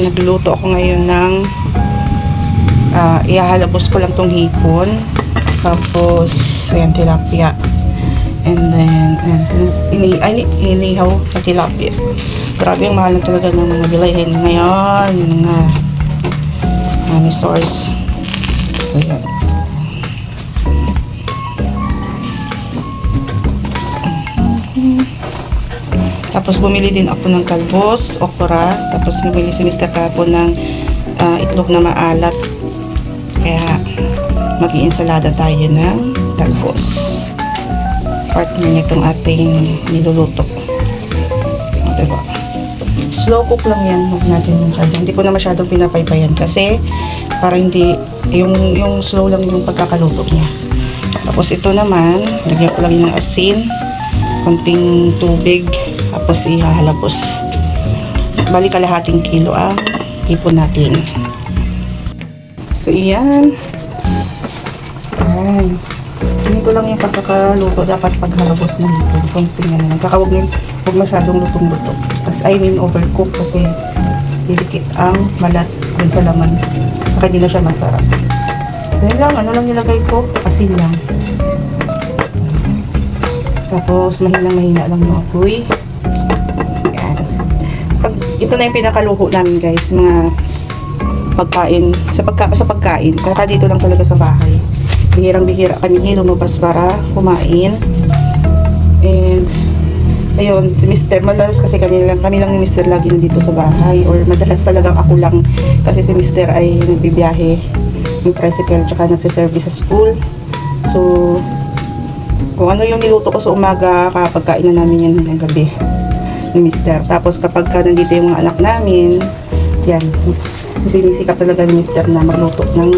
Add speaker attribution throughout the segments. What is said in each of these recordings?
Speaker 1: nagluluto ako ngayon ng ihahalabos ko lang tong hipon. Tapos, ayan, tilapia. And then, inihaw na tilapia. Grabe yung mahal na talaga ng mga bilihin ngayon. Mga source. So, ayan. Tapos bumili din ako ng kalbos, okra. Tapos bumili si Mr. Capo ng itlog na maalat. Kaya mag-iinsalada tayo ng kalbos. Partner nitong ating niluluto. O, diba? Slow cook lang yan. Huwag natin masyado. Hindi ko na masyadong pinapaypayan kasi para hindi yung slow lang yung pagkakaluto niya. Tapos ito naman, lagyan ko lang ng asin, konting tubig, tapos ihahalabos. Bali kalahating kilo ang hipon natin. So iyan. Ayan. Ganito lang yung pagkakaluto. Dapat paghalabos ng hipon. Konting yan. Huwag masyadong lutong-luto. Tapos overcook kasi didikit ang malat dun sa laman. Saka hindi na siya masarap. Ganyan lang. Ano lang nilagay ko? Asin lang. Tapos mahinang-mahina lang yung apoy. Ito na yung pinakaluho namin guys, mga pagkain, sa pagkain. Kaya dito lang talaga sa bahay. Bihirang-bihira kami lumabas para kumain. And ayun, si Mr. madalas kasi kami lang ni Mr. lagi nandito sa bahay, or madalas talagang ako lang kasi si Mr. ay nagbibiyahe ng tricycle tsaka nagsiservice sa school. So kung ano yung niluto ko sa umaga, kapagkain na namin yan ng gabi ni Mr. Tapos kapag nandito yung mga anak namin, yan, sinisikap talaga ni Mr. na magluto ng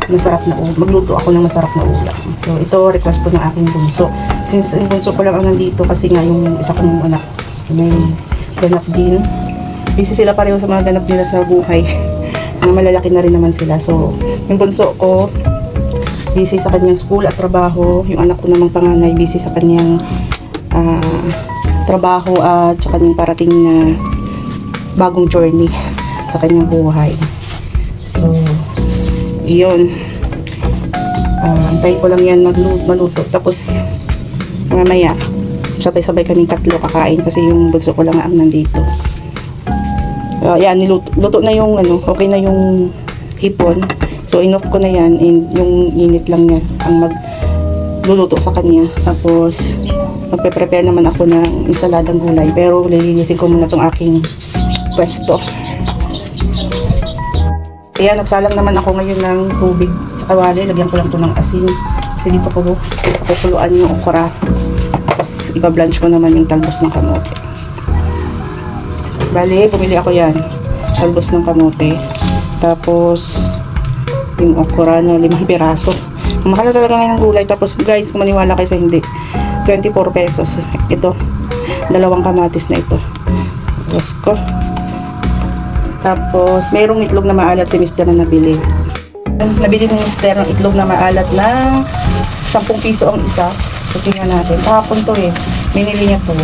Speaker 1: masarap na ulam. Magluto ako ng masarap na ulam. So ito, request ko ng aking bunso. Since yung bunso ko lang ang nandito kasi nga yung isa kong anak may ganap din. Busy sila pareho sa mga ganap nila sa buhay. Mga malalaki na rin naman sila. So yung bunso ko, busy sa kanyang school at trabaho. Yung anak ko namang panganay, busy sa kanyang trabaho at sa kanyang parating na bagong journey sa kanyang buhay. So, iyon. Antayin ko lang yan maluto. Tapos, mamaya, sabay-sabay kaming tatlo kakain kasi yung bunso ko lang ang nandito. Yan, luto na yung okay na yung hipon. So, inoff ko na yan and yung init lang niya ang magluluto sa kanya. Tapos, magpe-prepare naman ako ng insaladang gulay. Pero, lilinisin ko muna itong aking pwesto. Kaya, nagsalang naman ako ngayon ng tubig sa kawali. Lagyan ko lang ito ng asin. Kasi dito ko pakukuluan yung okra. Tapos, iba-blanch ko naman yung talbos ng kamote. Bale, pumili ako yan. Talbos ng kamote. Tapos, yung okra na 5 piraso. Mahal na talaga ngayon ng gulay. Tapos guys, kung maniwala kayo sa hindi, 24 pesos. Ito, 2 kamatis na ito. Tapos ko. Tapos, mayroong itlog na maalat si Mr. na nabili. Nabili ni Mr. ng itlog na maalat na 10 piso ang isa. So, tingnan natin. Kahapon to Minili niya to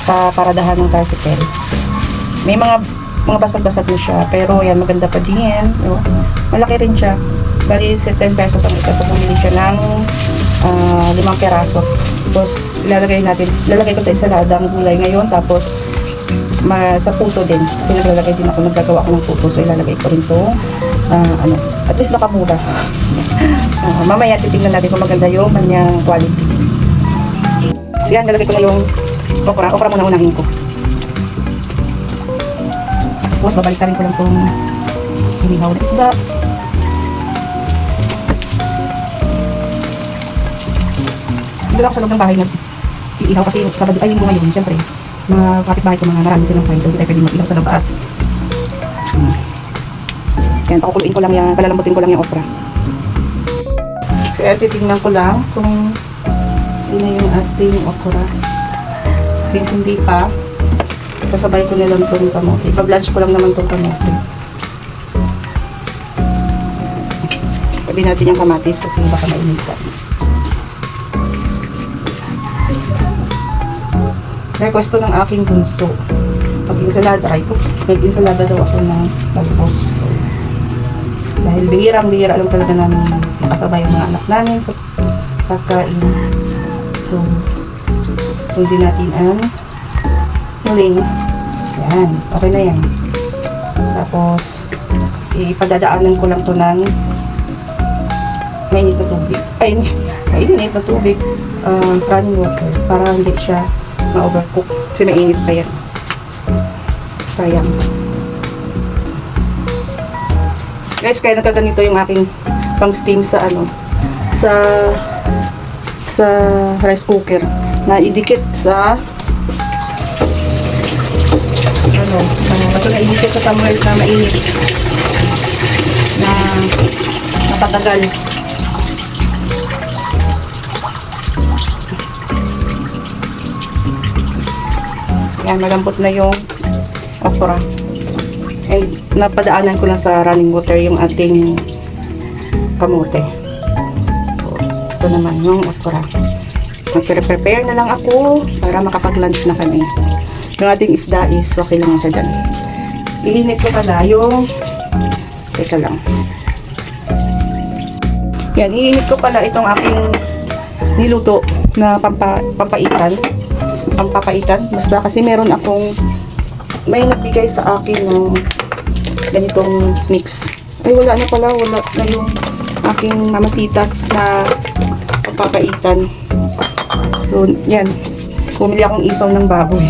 Speaker 1: sa paradahan ng tricycle. May mga basag-basag na siya. Pero yan, maganda pa din. Malaki rin siya. Bali, 10 pesos ang isa. So, bumili siya ng 5 peraso. Tapos, lalagay ko sa ensalada ang gulay ngayon. Tapos, sa puto din. Kasi naggagawa ko ng puto. So, ilalagay ko rin to. At least nakamura. Mamaya, titingnan natin kung maganda yung kanyang quality. So, yan, lalagay ko na yung okra. Okra muna unahin ko. Tapos, babalikarin ko lang itong hinihaw na isda. Dito ako sa loob ng bahay iihaw kasi Sabado ay Linggo ngayon, siyempre mga kapitbahay ko mga marami silang fine, so hindi tayo pwede mag-ihaw sa labas. Yan, pakukuluin ko lang yan, palalambutin ko lang yung okra. Kaya titignan ko lang kung hindi na yung ating okra. Since hindi pa, kasabay ko nilang itong kamote. Pa-blanch ko lang naman itong kamote. Sabi natin yung kamatis kasi baka mainitan. Request to ng aking bunso. Pag insalada, ay po, Nag-insalada daw ako ng talbos. So, dahil bihirang-bihira lang talaga namin makasabay yung mga anak namin sa pagkain. So, sundin natin ang huling. Yan, okay na yan. Tapos, ipadadaanan ko lang to ng mainit na tubig. Mainit na tubig. Running water. Para hindi siya ma-overcook. Kasi mainit pa yan. Sayang. Guys, kaya nagkaganito yung aking pang steam sa sa rice cooker na idikit sa ito na idikit sa somewhere na mainit na napatagal. Yan, malambot na yung okra. And napadaanan ko lang sa running water yung ating kamote. So, ito naman yung okra. Mag-prepare na lang ako para makapag-lunch na kami. Yung ating isda is okay lang siya dyan. Iinit ko pala yung teka lang. Yan, iinit ko pala itong aking niluto na pampaitan. Basta kasi meron akong may nagbigay sa akin ng ganitong mix. Ay, wala na pala. Wala na yung aking mamasitas na pampapaitan. So, yan. Bumili akong isaw ng baboy.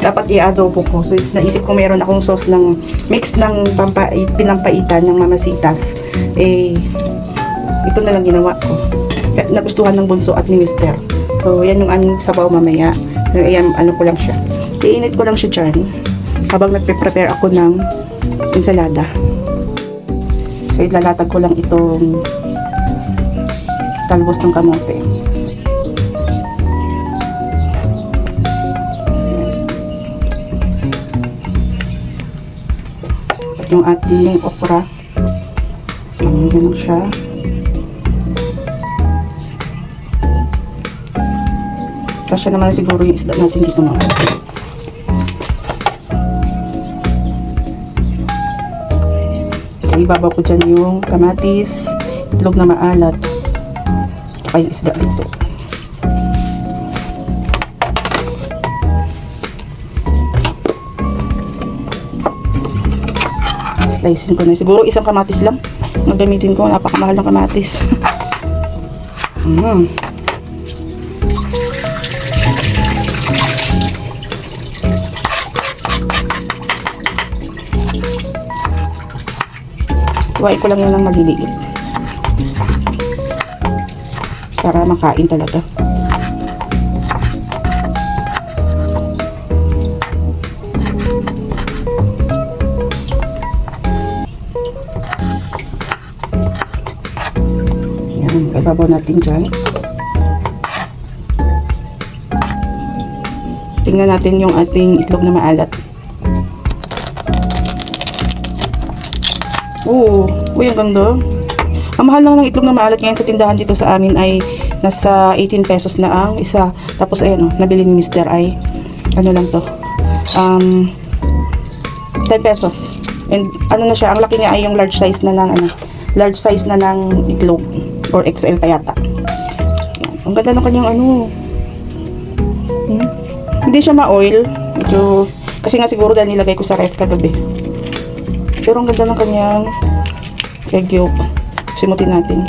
Speaker 1: Dapat i-adobo ko. So, naisip ko meron akong sauce ng mix ng pinampaitan ng mamasitas. Ito na lang ginawa ko. Nagustuhan ng bunso at ni Mister. So, yan yung aming sabaw mamaya. Ayan, ano ko lang siya. Iinit ko lang siya dyan habang nagpe-prepare ako ng ensalada. So, ilalatag ko lang itong talbos ng kamote. Yung ating okra. Ganyan lang siya. Kasya naman siguro yung isda natin dito mga. So, ibabaw ko dyan yung kamatis, itlog na maalat, at yung isda dito. Slicein ko na. Siguro isang kamatis lang ang gamitin ko. Napakamahal ng kamatis. Tuwain ko lang yun ng maliliit para makain talaga. Yan, ibabaw natin dyan. Tingnan natin yung ating itlog na maalat. Uy, ang ganda. Ang mahal lang ng itlog na maalat ngayon sa tindahan dito sa amin ay nasa 18 pesos na ang isa. Tapos ayan nabili ni Mr. ay ano lang to 10 pesos. And ano na siya, ang laki niya ay yung large size na ng itlog or XL pa yata. Yan. Ang ganda ng kanyang hindi siya ma-oil. Medyo, kasi nga siguro dahil nilagay ko sa ref kagabi. Pero ang ganda ng kanyang egg yolk. Simutin natin.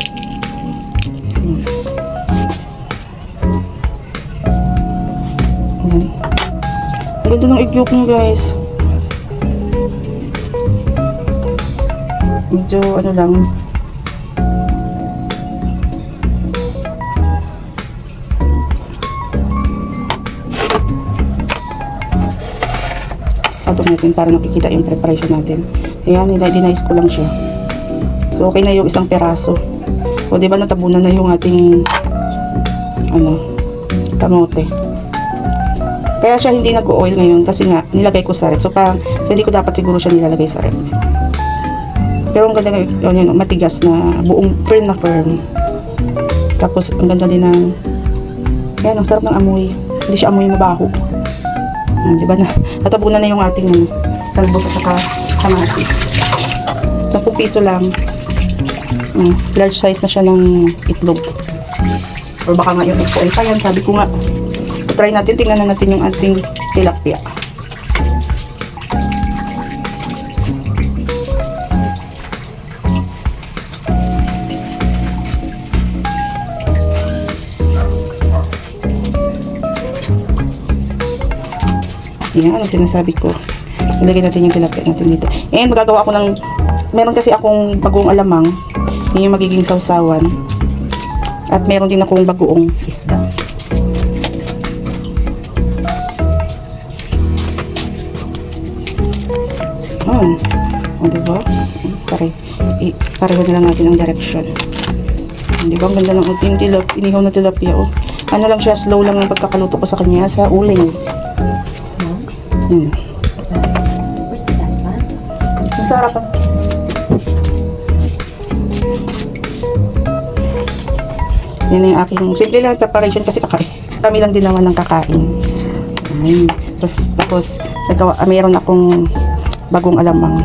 Speaker 1: Ayan. Ang ganda ng egg yolk niya, guys. Medyo ano lang. Patong natin para nakikita yung preparation natin. Ayan, dinayos ko lang siya. So, okay na yung isang peraso. O, diba natabunan na yung ating kamote. Kaya siya hindi nag-oil ngayon kasi nga, nilagay ko sa ref. So, hindi ko dapat siguro siya nilalagay sa ref. Pero ang ganda yun, matigas na, buong firm na firm. Tapos, ang ganda din ng, yan, ang sarap ng amoy. Hindi siya amoy mabaho. Diba na, natabunan na yung ating talbos at saka kamatis. 10 piso lang. Large size na siya ng itlog. Or baka nga yung egg oil pa yan. Sabi ko nga, try natin, tingnan na natin yung ating tilapia. Yan ang sinasabi ko. Ilagay natin yung tilapia natin dito. And magagawa ako ng, meron kasi akong bagong alamang. Yun yung magiging sausawan. At meron din akong bagoong isda. Yan. O diba? Pareho na lang natin ang direction. Diba? Ang ganda ng ating inihaw na tilapia. O. Ano lang siya, slow lang ang pagkakaluto ko sa kanya sa uling. Yan.
Speaker 2: Where's the gas pan?
Speaker 1: Masarap pa. Yan yung aking simple lang preparation kasi kakain. Kami lang din naman ng kakain. Ayan. Tapos mayroon akong bagong alamang.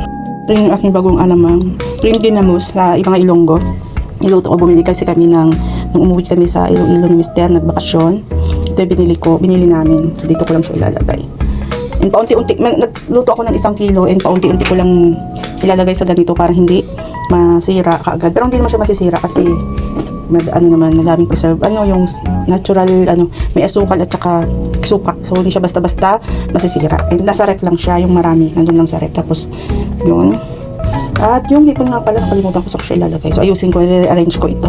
Speaker 1: Ito yung aking bagong alamang. Ito yung dinamos sa ibang Ilonggo. Niluto ko, bumili kasi kami nung umuwi kami sa Iloilo ni Mister, nagbakasyon. Ito yung binili namin. Dito ko lang siya ilalagay. And paunti-unti, nagluto ako ng 1 kilo and paunti-unti ko lang ilalagay sa ganito para hindi masira kaagad. Pero hindi naman siya masisira kasi madaming preserve. Yung natural, may asukal at saka suka. So, hindi siya basta-basta masisira. And nasa ref lang siya, yung marami. Nandun lang sa ref. Tapos, yun. At yung hipon nga pala, nakalimutan ko sa siya ilalagay. So, ayusin ko, i-arrange ko ito.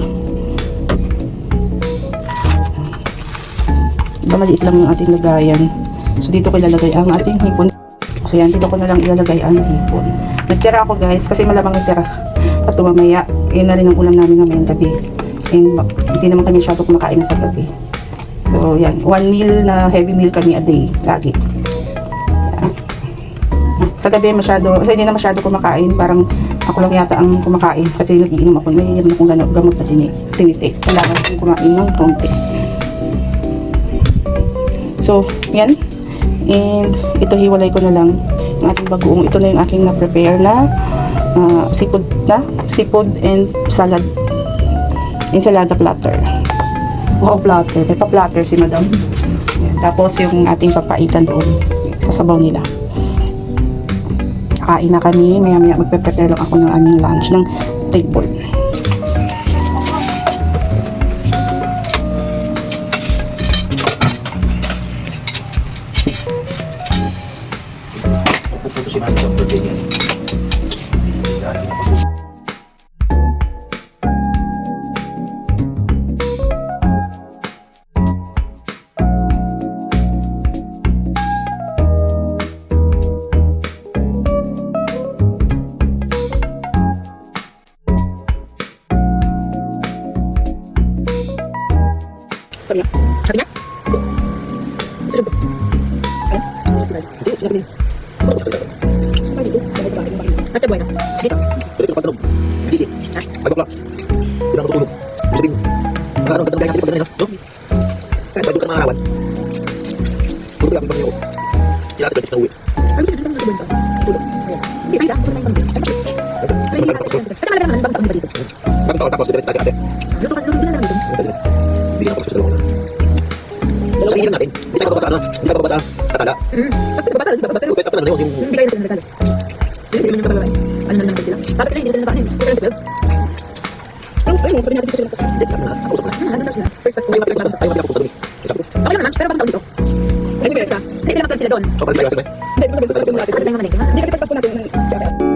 Speaker 1: Maliit lang yung ating lagayan. So, dito ko ilalagay ang ating hipon. So, yan, dito ko na lang ilalagay ang hipon. Nagtira ako, guys, kasi malamang nagtira. At mamaya, yun na rin ang ulam namin ngayon gabi. And hindi naman kami masyado kumakain sa gabi. So, yan. 1 meal na heavy meal kami a day. Lagi. Yan. Sa gabi, hindi na masyado kumakain. Parang ako lang yata ang kumakain. Kasi nagiinom ako. Mayroon akong gamot na tinitik. Kailangan akong kumain ng konti. So, yan. And ito, hiwalay ko na lang yung ating bagoong. Ito na yung aking na-prepare na seafood and salad. Ensalada platter. Wow, platter. May pa-platter si madam. Yan. Tapos yung ating papaitan doon sa sabaw nila. Kain na kami. Maya-maya magpe-prepare lang ako ng aming lunch ng table.
Speaker 3: Puputusin natin ang birthday niya.
Speaker 1: Sabi niya.
Speaker 2: Sabi niya? Susunod ko. Ayun.
Speaker 1: Sabi niya.
Speaker 2: At the buhay na. Dito.
Speaker 3: Pwede ko pagtanong. Hindi. 5 o'clock. Hindi ako tutulog. Sabihin, nakaroon ka ng gaya ka dito pag no? Pwede ka mga arawan. Puro kaya akong pangyaw. Kailangan ka na uwi.
Speaker 2: Ano ba dito? Tulog. Hindi, ay lang. Puro na yung pangyaw. Ay, hindi kasi malaga naman bang taon ba dito?
Speaker 3: Bagong taon tapos diretso tayo ate.
Speaker 2: Luto ka na lang dito.
Speaker 3: Hindi na ako gusto sa dalawa. Sabihin natin. Hindi tayo babasa Hindi tayo babasa katala. Pero pwede ka na yung...
Speaker 2: Hindi kayo nasa nagkala. Hindi naman yung pababay. Ano na naman sila? Bakit sila hindi sila nabaanin? Kung sila nag-12?
Speaker 1: Ayun, sabi natin dito sila.
Speaker 3: Hindi ka na. Ako na.
Speaker 2: Ano na sila? First pass ko.
Speaker 3: Ayaw na ako pupunta doon.
Speaker 2: Okay lang naman, pero bagong taon dito. Hindi sila mag-12 sila doon.
Speaker 3: So, balik tayo.
Speaker 1: Hindi,
Speaker 2: Ano na yung mamalengke?
Speaker 1: Hindi ka natin natin ng